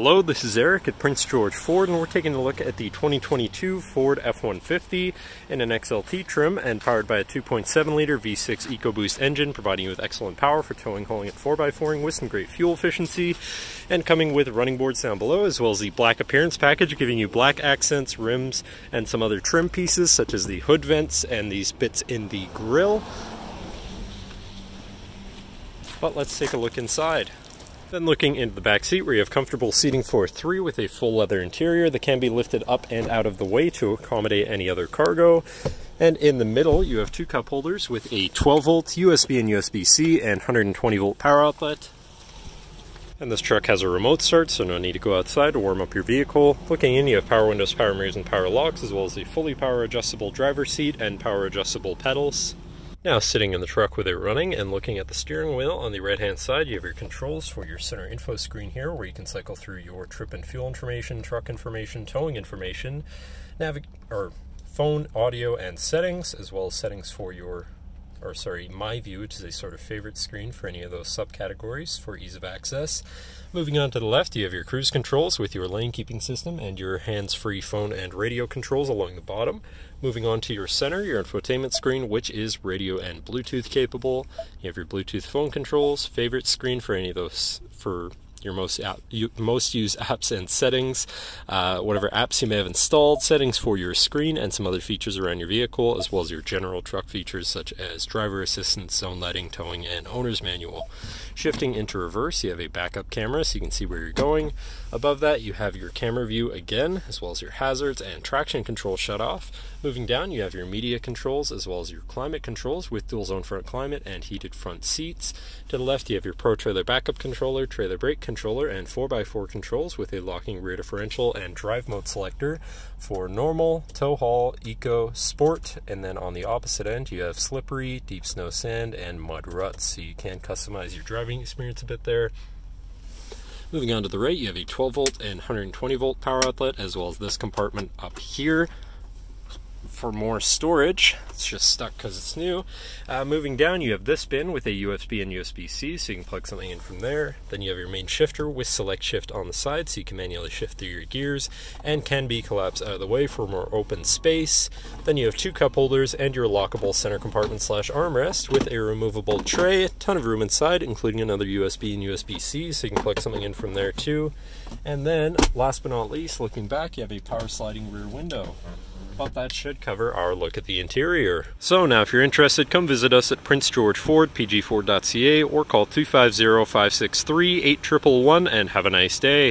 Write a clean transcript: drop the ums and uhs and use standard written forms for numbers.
Hello, this is Eric at Prince George Ford, and we're taking a look at the 2022 Ford F-150 in an XLT trim and powered by a 2.7-liter V6 EcoBoost engine, providing you with excellent power for towing, hauling, and 4x4ing with some great fuel efficiency, and coming with running boards down below, as well as the black appearance package, giving you black accents, rims, and some other trim pieces, such as the hood vents and these bits in the grille. But let's take a look inside. Then looking into the back seat, where you have comfortable seating for 3 with a full leather interior that can be lifted up and out of the way to accommodate any other cargo. And in the middle, you have 2 cup holders with a 12-volt USB and USB-C and 120-volt power outlet. And this truck has a remote start, so no need to go outside to warm up your vehicle. Looking in, you have power windows, power mirrors, and power locks, as well as a fully power adjustable driver's seat and power adjustable pedals. Now sitting in the truck with it running and looking at the steering wheel, on the right hand side you have your controls for your center info screen here, where you can cycle through your trip and fuel information, truck information, towing information, phone, audio, and settings, as well as settings for your My View, which is a sort of favorite screen for any of those subcategories for ease of access. Moving on to the left, you have your cruise controls with your lane keeping system and your hands-free phone and radio controls along the bottom. Moving on to your center, your infotainment screen, which is radio and Bluetooth capable. You have your Bluetooth phone controls, favorite screen for any of those, for your most used apps and settings, whatever apps you may have installed, settings for your screen, and some other features around your vehicle, as well as your general truck features such as driver assistance, zone lighting, towing, and owner's manual. Shifting into reverse, you have a backup camera so you can see where you're going. Above that, you have your camera view again, as well as your hazards and traction control shut off. Moving down, you have your media controls, as well as your climate controls with dual zone front climate and heated front seats. To the left, you have your Pro Trailer backup controller, trailer brake controller, and 4x4 controls with a locking rear differential and drive mode selector for normal, tow haul, eco, sport, and then on the opposite end you have slippery, deep snow, sand, and mud ruts, so you can customize your driving experience a bit there. Moving on to the right, you have a 12-volt and 120-volt power outlet, as well as this compartment up here for more storage. It's just stuck because it's new. Moving down, you have this bin with a USB and USB-C, so you can plug something in from there. Then you have your main shifter with select shift on the side, so you can manually shift through your gears, and can be collapsed out of the way for more open space. Then you have 2 cup holders and your lockable center compartment / armrest with a removable tray. A ton of room inside, including another USB and USB-C, so you can plug something in from there too. And then, last but not least, looking back, you have a power sliding rear window. But that should cover our look at the interior. So now if you're interested, come visit us at Prince George Ford, pgford.ca, or call 250-563-8111 and have a nice day.